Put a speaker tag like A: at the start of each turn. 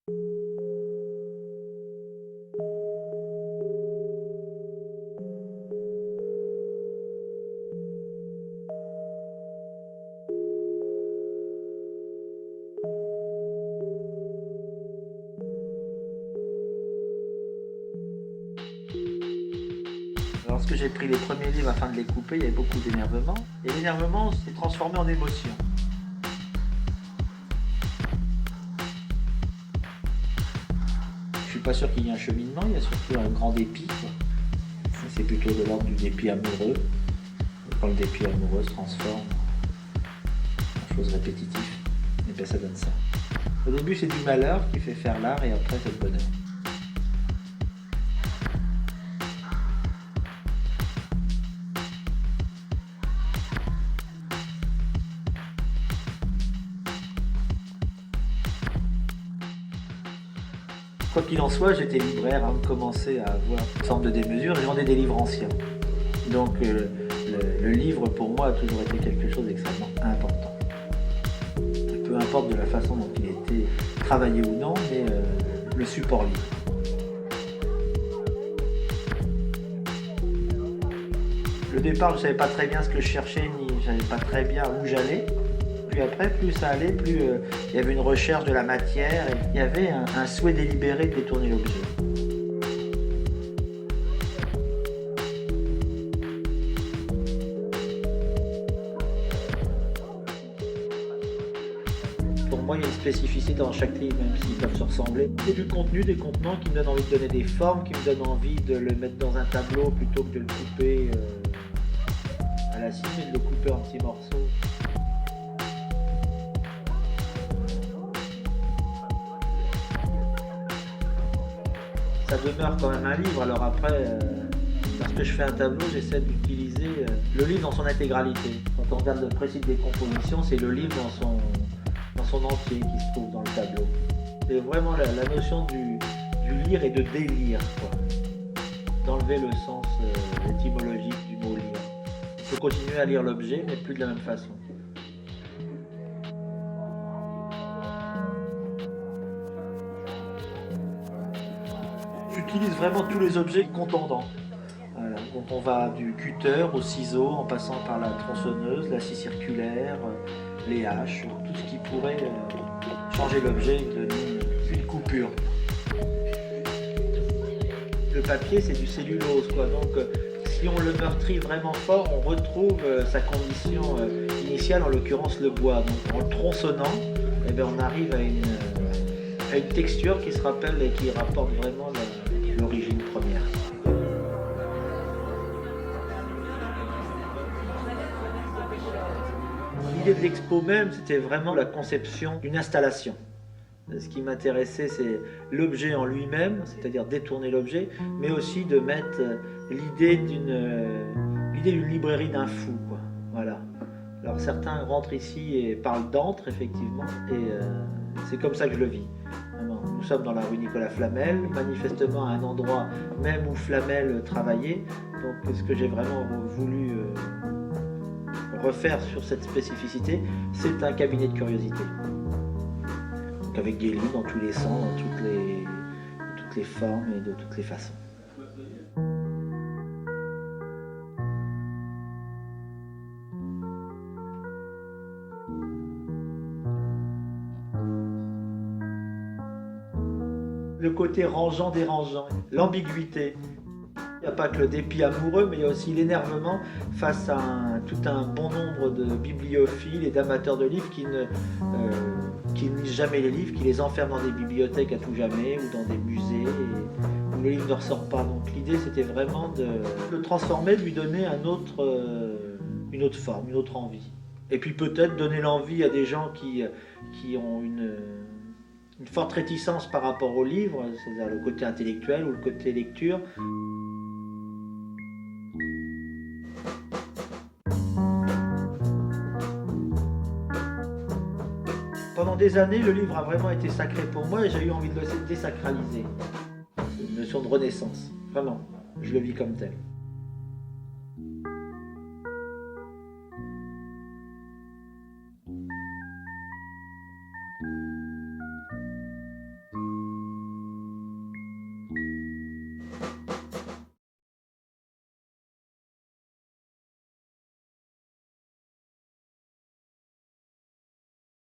A: Lorsque j'ai pris les premiers livres afin de les couper, il y avait beaucoup d'énervement. Et l'énervement s'est transformé en émotion. Je suis pas sûr qu'il y ait un cheminement, il y a surtout un grand dépit, quoi. C'est plutôt de l'ordre du dépit amoureux. Et quand le dépit amoureux se transforme en chose répétitive, et bien ça donne ça. Au début c'est du malheur qui fait faire l'art et après c'est le bonheur. Quoi qu'il en soit, j'étais libraire avant de commencer à avoir une forme de démesure et je vendais des livres anciens. Donc le livre pour moi a toujours été quelque chose d'extrêmement important. Peu importe de la façon dont il était travaillé ou non, mais le support livre. Le départ, je ne savais pas très bien ce que je cherchais, ni je ne savais pas très bien où j'allais. Puis après, plus ça allait, plus il y avait une recherche de la matière, et il y avait un souhait délibéré de détourner l'objet. Pour moi, il y a une spécificité dans chaque livre, même s'ils peuvent se ressembler. C'est du contenu, des contenants qui me donnent envie de donner des formes, qui me donnent envie de le mettre dans un tableau plutôt que de le couper à la cime et de le couper en petits morceaux. Ça demeure quand même un livre, alors après, lorsque je fais un tableau, j'essaie d'utiliser le livre dans son intégralité. Quand on regarde le principe de décomposition, c'est le livre dans son entier qui se trouve dans le tableau. C'est vraiment la notion du lire et de délire, quoi. D'enlever le sens étymologique du mot lire. Il faut continuer à lire l'objet, mais plus de la même façon. J'utilise vraiment tous les objets contondants. Voilà. Donc on va du cutter au ciseau, en passant par la tronçonneuse, la scie circulaire, les haches, tout ce qui pourrait changer l'objet et donner une coupure. Le papier, c'est du cellulose, quoi. Donc si on le meurtrit vraiment fort, on retrouve sa condition initiale, en l'occurrence le bois. Donc en le tronçonnant, eh bien, on arrive à une texture qui se rappelle et qui rapporte vraiment l'origine première. L'idée de l'expo même, c'était vraiment la conception d'une installation. Ce qui m'intéressait, c'est l'objet en lui-même, c'est-à-dire détourner l'objet, mais aussi de mettre l'idée d'une librairie d'un fou, quoi. Voilà. Alors certains rentrent ici et parlent d'antre, effectivement, et c'est comme ça que je le vis. Nous sommes dans la rue Nicolas Flamel, manifestement à un endroit même où Flamel travaillait. Donc ce que j'ai vraiment voulu refaire sur cette spécificité, c'est un cabinet de curiosité. Donc avec des livres dans tous les sens, dans toutes les formes et de toutes les façons. Le côté rangeant, dérangeant, l'ambiguïté. Il n'y a pas que le dépit amoureux, mais il y a aussi l'énervement face à tout un bon nombre de bibliophiles et d'amateurs de livres qui ne lisent jamais les livres, qui les enferment dans des bibliothèques à tout jamais ou dans des musées où le livre ne ressort pas. Donc l'idée, c'était vraiment de le transformer, de lui donner une autre forme, une autre envie. Et puis peut-être donner l'envie à des gens qui ont une forte réticence par rapport au livre, c'est-à-dire le côté intellectuel ou le côté lecture. Pendant des années, le livre a vraiment été sacré pour moi et j'ai eu envie de le désacraliser. C'est une notion de renaissance, vraiment. Je le vis comme tel.